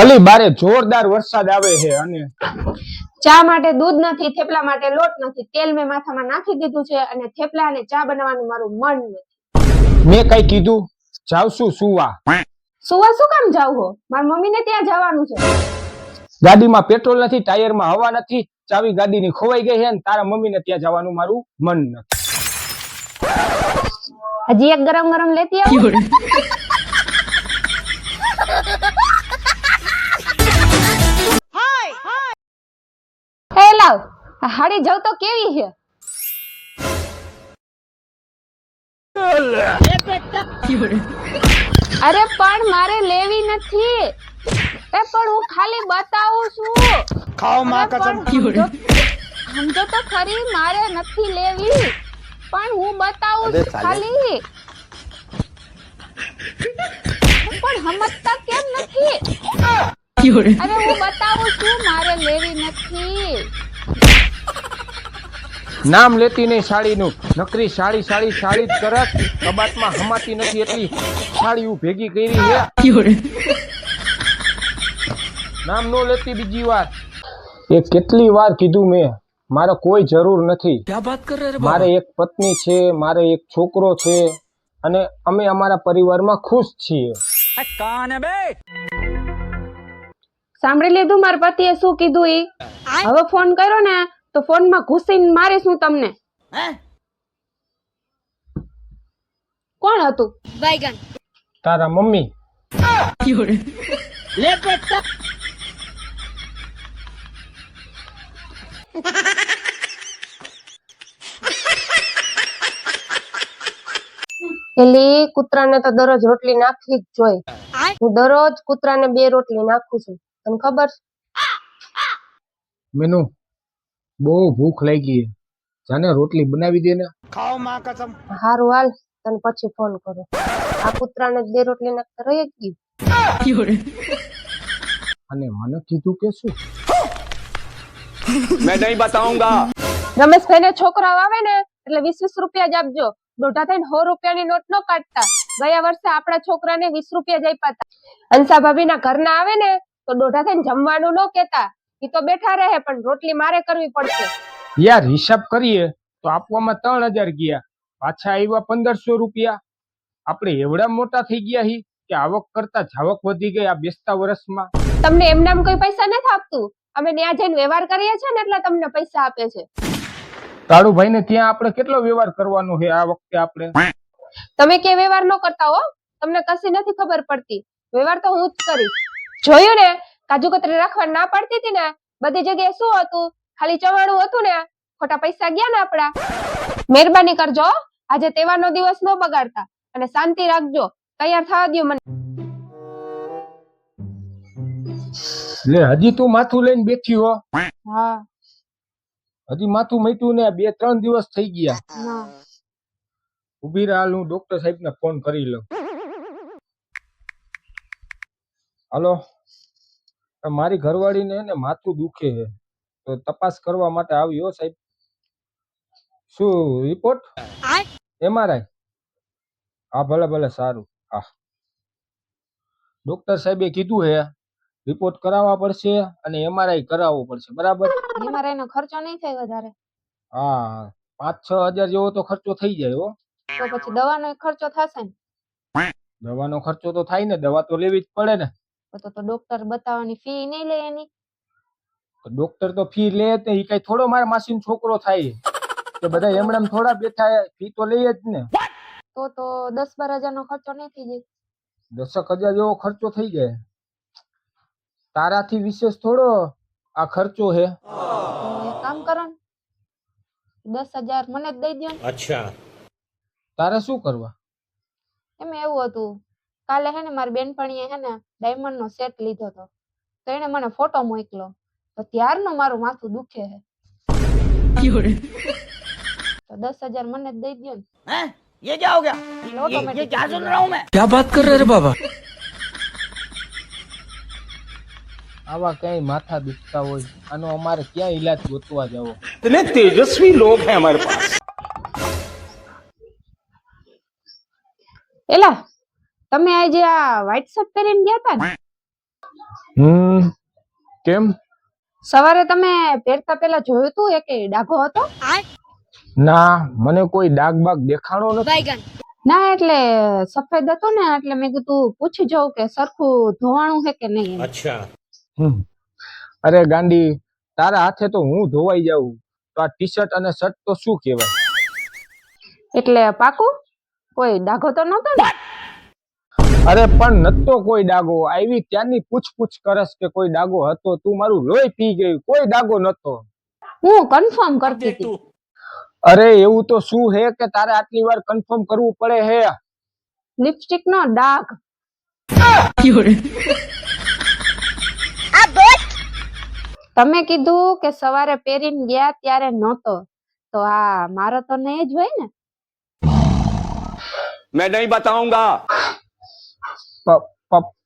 અલી બારે જોરદાર વરસાદ આવે છે અને ચા માટે દૂધ નથી, થેપલા માટે લોટ નથી, તેલ મેં માથામાં નાખી દીધું છે અને થેપલા અને ચા બનાવવાનું મારું મન નથી. મેં કઈ કીધું? જાવશું સુવા. સુવા શું કામ જાવ હો? મારી મમ્મીને ત્યાં જવાનું છે. ગાડીમાં પેટ્રોલ નથી, ટાયરમાં હવા નથી, ચાવી ગાડીની ખોવાઈ ગઈ છે અને તારા મમ્મીને ત્યાં જવાનું મારું મન નથી. હજી એક ગરમ ગરમ લેતી આવો. હે લાવ, આ હાડી જવ તો કેવી છે? અરે પણ મારે લેવી નથી. પણ હું ખાલી બતાવું છું. ખાઓ માં કસમ. સમજો તો ખરી, મારે નથી લેવી, પણ હું બતાવું છું ખાલી. પણ સમજતા કેમ નથી? અરે હું બતાવું છું, મારે લેવી નથી. નામ લેતી નહીં સાડીનું, નકરી સાડી સાડી સાડી જ કરત. કબાટમાં હમાતી નથી એટલી સાડીઓ ભેગી કરી છે. નામ નો લેતી બીજી વાર. એ કેટલી વાર કીધું મેં, મારે કોઈ જરૂર નથી. મારે એક પત્ની છે, મારે એક છોકરો છે અને અમે અમારા પરિવારમાં ખુશ છીએ. સાંભળી લીધું મારા પતિએ શું કીધું ઈ? હવે ફોન કર્યો ને તો ફોનમાં ઘૂસીને મારીશ હું તમને. કોણ હતું? बैगन તારા મમ્મી. ले बेटा એલી કૂતરાને તો દરરોજ રોટલી નાખવી જ જોઈએ. હું દરરોજ કૂતરાને 2 રોટલી નાખું છું, તને ખબર છે? મેનુ બહુ ભૂખ લાગી છે, જાને રોટલી બનાવી દે ને. હારું હાલ, તને પછી ફોન કરું. આ કૂતરાને 2 રોટલી નાખતા રહી જ ગયું. અને મને કીધું કે શું? मैं नहीं बताऊंगा। રમેશભાઈને છોકરાઓ આવે ને એટલે 20-20 રૂપિયા જ આપજો. દોઢા થઈને 100 રૂપિયાની નોટ ન કાઢતા. ગયા વર્ષે આપણા છોકરાને 20 રૂપિયા જ આપ્યા હતા. હંસા ભાભીના ઘરના આવે ને તો દોઢા થઈને જમવાનું ન કેતા. ઈ તો બેઠા રહે પણ રોટલી મારે કરવી પડશે. યાર હિસાબ કરીએ તો આપવામાં 3000 ગયા, પાછા આવ્યા 1500 રૂપિયા. આપણે એવડા મોટા થઈ ગયા હી કે આવક કરતા જાવક વધી ગઈ આ બેસતા વર્ષમાં. તમને એમનામ કોઈ પૈસા નથી આપતું. અમે ત્યાં જઈને વ્યવહાર કરીએ છીએ ને એટલે તમને પૈસા આપે છે. કાળુભાઈ ને ત્યાં આપણે કેટલો વ્યવહાર કરવાનો છે આ વખતે આપણે? તમે કે વ્યવહાર ન કરતા હો, તમને કશી નથી ખબર પડતી. વ્યવહાર તો હું જ કરીશ. જોયું ને, કાજુ કતરી રાખવા ના પાડતી હતી ને, બધી જગ્યાએ શું હતું? ખાલી ચવાણું હતું ને, ખોટા પૈસા ગયા ને આપડા. મહેરબાની કરજો, આજે તહેવારનો દિવસ ન બગાડતા અને શાંતિ રાખજો. તૈયાર થવા દ્યો મને. લે હજી તું માથું લઈને બેઠી હો? હા. હજી માથું મટ્યું ને 2-3 દિવસ થઈ ગયા. ના. ઉભી રહે, હાલ હું ડોક્ટર સાહેબ ને ફોન કરી લઉં. હાલો, મારી ઘરવાળીને ને માથું દુખે છે તો તપાસ કરવા માટે આવ્યો સાહેબ. શું રિપોર્ટ? MRI? હા ભલે ભલે, સારું. હા, ડોક્ટર સાહેબે કીધું હે રિપોર્ટ કરાવવા પડશે અને MRI કરાવવો પડશે, બરાબર? MRI નો ખર્ચો નહીં થાય વધારે? હા, 5-6 હજાર જેવો તો ખર્ચો થઈ જાય હો. તો પછી દવાનો ખર્ચો થશે ને? દવાનો ખર્ચો તો થાય ને, દવા તો લેવી જ પડે ને. તો ડોક્ટર બતાવવાની ફી નહીં લે એની? ડોક્ટર તો ફી લે જ ને, એ કઈ થોડો મારા માસીનો છોકરો થાય કે બધા એમણે થોડા બેઠા, ફી તો લઈએ જ ને. તો 10-12 હજાર નો ખર્ચો નહીં થઈ જાય? 10,000 જેવો ખર્ચો થઈ જાય. તારાથી વિશેષ થોડો આ ખર્ચો હે. તો એક કામ કરો ને, 10,000 મને જ દઈ દો ને. अच्छा। તારે શું કરવા? એમ એવું હતું, કાલે હે ને મારી બેનપણીએ હે ને ડાયમંડ નો સેટ લીધો હતો, તો એને મને ફોટો મોકલો, તો ત્યારનું મારું માથું દુખે છે. તો 10,000 મને જ દઈ દો ને. हैं ये क्या हो गया ये क्या सुन रहा हूँ मैं क्या बात कर रहे रे बाबा? આવા કઈ માથા દુખતા હોય, આનો અમારે ક્યાં ઈલાજ ગોતવા જવો? इतने तेजस्वी लोग हैं हमारे पास। એલા, તમે આજે આ વ્હાઈટ શર્ટ પહેરીને ગયા હતા ને? કેમ? સવારે તમે પહેરતા પેલા જોયું તું એક ડાઘો હતો? ના, મને કોઈ ડાગ બાગ દેખાણો નથી. ના એટલે સફેદ હતો ને, એટલે મેં કીધું પૂછી જોઉં કે સરખું ધોવાણું છે કે નહીં એમ. હમ. અરે ગાંડી, તારા હાથે તો હું ધોવાઈ જાઉં તો આ ટી શર્ટ અને શર્ટ તો શું કહેવાય? એટલે પાકું કોઈ ડાઘો તો નહોતો ને? અરે પણ નતો કોઈ ડાગો. આવી ત્યાંની પૂછ કરસ કે કોઈ ડાગો હતો. તું મારું લોહી પી ગયું. કોઈ ડાગો નતો. હું કન્ફર્મ કરતી હતી. અરે એવું તો શું હે કે તારે આટલી વાર કન્ફર્મ કરવું પડે હે? લિપસ્ટિક નો ડાઘ. તમે કીધું કે સવારે પહેરીને ગયા ત્યારે નહોતો, તો આ મારો તો નહીં જ હોય ને? मैं नहीं बताऊंगा.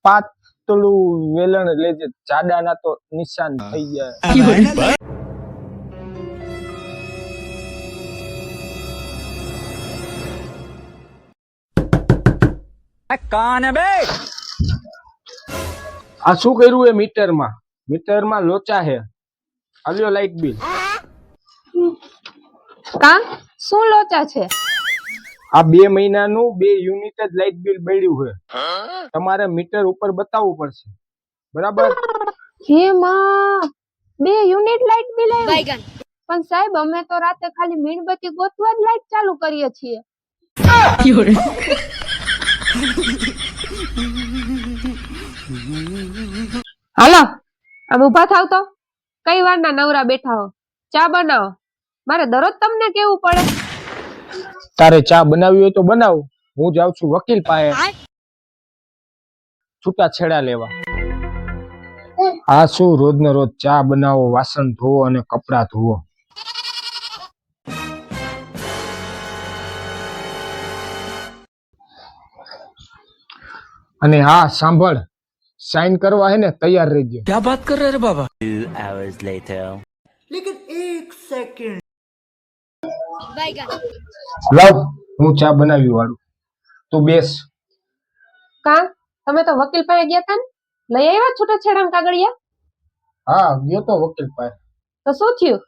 પાતળું વેલણ લેજે, જાડાના તો નિશાન થઈ જાય. कान है बे. આ શું કર્યું એ મીટરમાં લોચા હે. આલ્યો લાઈટ બિલ. કા શું લોચા છે? આ 2 મહિનાનું 2 યુનિટ જ લાઈટ બિલ બળ્યું છે. તમારે મીટર ઉપર બતાવવું પડશે, બરાબર? હે માં 2 યુનિટ લાઈટ બિલ આવ્યું. પણ સાહેબ અમે તો રાતે ખાલી મીણબત્તી ગોતવા જ લાઈટ ચાલુ કરીએ છીએ. હાલો આમ ઉભા થાવ તો. કઈ વારના નવરા બેઠા હો? ચા બનાવો. મારે દરરોજ તમને કેવું પડે? તારે ચા બનાવવી હોય તો બનાવ. હું જાઉં છું વકીલ પાસે છૂટા છેડા લેવા. આ શું રોજ ને રોજ ચા બનાવો, વાસણ ધોવો અને કપડા ધોવો. અને હા સાંભળ, સાઈન કરવા હે ને તૈયાર રહેજો. क्या बात कर रहे रे बाबा? 2 hours later. लेकिन एक सेकंड. લાવ હું ચા બનાવી વાળું. તો બેસ. કા તમે તો વકીલ પાસે ગયા તા ને? લઈ આવ્યા છૂટા છેડા કાગળિયા? હા ગયો તો વકીલ પાસે. તો શું થયું?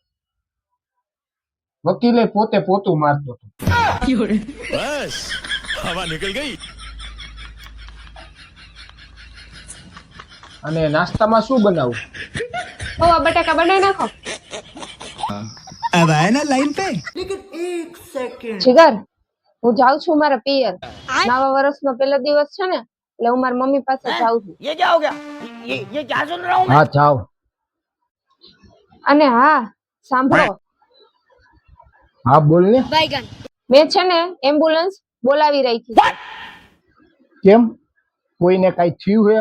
વકીલે પોતે પોતું મારતો હતો. बस हवा निकल गई. અને નાસ્તામાં શું બનાવું? પૌવા બટાકા બનાવી નાખો. अब आए ना लाइन पे. लेकिन एक सेकंड. જીગર હું જાઉં છું મારા પિયર. નવા વર્ષનો પહેલો દિવસ છે ને, એટલે હું મારા મમ્મી પાસે જાઉં છું. ये क्या हो गया? ये क्या सुन रहा हूँ मैं? હા જાઓ. અને હા સાંભળો, હા બોલ ને. મેં છે ને એમ્બ્યુલન્સ બોલાવી રહી હતી. કેમ? કોઈને કઈ થયું હે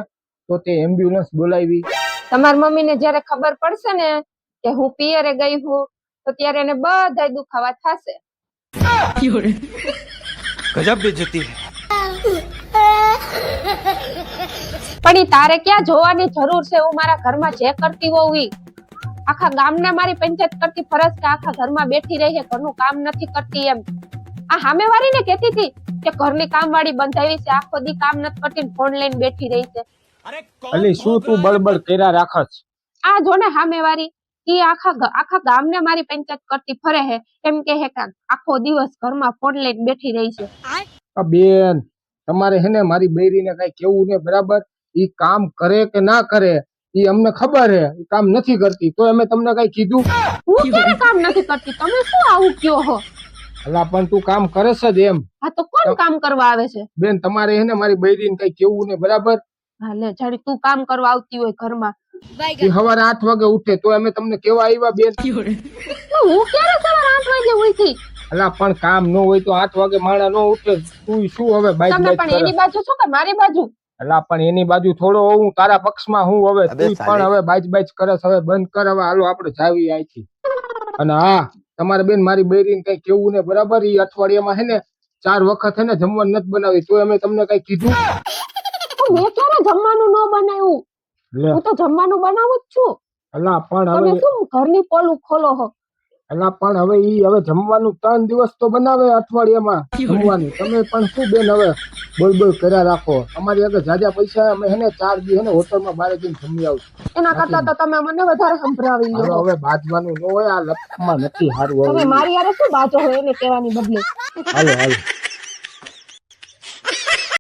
તો તે એમ્બ્યુલન્સ બોલાવી? તમારી મમ્મીને જ્યારે ખબર પડશે ને કે હું પિયરે ગઈ હું, તો ત્યારે એને બધાય દુખાવા થશે. गजब बेइज्जती है. પણ ઈ તારે ક્યાં જોવાની જરૂર છે? હું મારા ઘરમાં જે કરતી હોઉં ઈ. આખા ગામને મારી પંચાયત કરતી ફરજ કે આખા ઘરમાં બેઠી રહી છે, ઘરનું કામ નથી કરતી એમ. આ સામેવાળીને કહેતી હતી કે ઘરની કામવાળી બંધાવી છે, આખો દી કામ નથી કરતી ને ફોન લઈને બેઠી રહી છે. અલી શું તું બળબડ કર્યા રાખસ? આ જો ને સામેવાળી, ઈ આખા ગામને મારી પંચાયત કરતી ફરે છે, એમ કે હે કે આખો દિવસ ઘરમાં ફોન લઈને બેઠી રહી છે. આ બેન તમારે હે ને મારી બૈરીને કઈ કેવું ને, બરાબર? ઈ કામ કરે કે ના કરે ઈ અમને ખબર હે. ઈ કામ નથી કરતી તો અમે તમને કઈ કીધું? હું ક્યારે કામ નથી કરતી? તમે શું આવું કયો હો? અલા પણ તું કામ કરસ જ એમ. આ તો કોણ કામ કરવા આવે છે? બેન તમારે હે ને મારી બૈરીને કઈ કેવું ને, બરાબર? હાલે જાણી તું કામ કરવા આવતી હોય ઘરમાં. ઈ સવારે 8 વાગે ઉઠે તો અમે તમને કેવા આવ્યા બેન? તો હું ક્યારે સવારે 8 વાગે ઉઠી? અલા પણ કામ ન હોય તો 8 વાગે માણા ન ઉઠે. તું શું હવે બાઈક તમે બાઈક પણ કરે? એની બાજુ છો કે મારી બાજુ? અલા પણ એની બાજુ થોડો હું તારા પક્ષમાં હું હવે. તું પણ હવે બાઈક કરસ, હવે બંધ કર. હવે હાલો આપણે જાવી આઈથી. અને હા તમારે બેન મારી બૈરીને કઈ કેવું ને, બરાબર? ઈ અઠવાડિયામાં હે ને 4 વખત હે ને જમવાનું નથી બનાવી તો અમે તમને કઈ કીધું? મેં ક્યારે જમવાનું ન બનાવ્યું? લે હું તો જમવાનું બનાવું જ છું. અલા પણ તમે હવે શું ઘરની પોલું ખોલો હો? એલા પણ હવે જમવાનું 3 દિવસ તો બનાવે અઠવાડિયામાં જમવાનું. તમે પણ શું બેન હવે બોલ કર્યા રાખો. અમારી આગળ જાજા પૈસા અમે હેને 4 દી હેને હોટલમાં બારે જઈને જમી આવશું. એના કરતા તો તમે મને વધારે સંભળાવી લો. હવે બાજવાનું ન હોય, આ લપમાં નથી હારું. તમે મારી યારે શું બાજો હોય એને કહેવાની બદલે. હાલો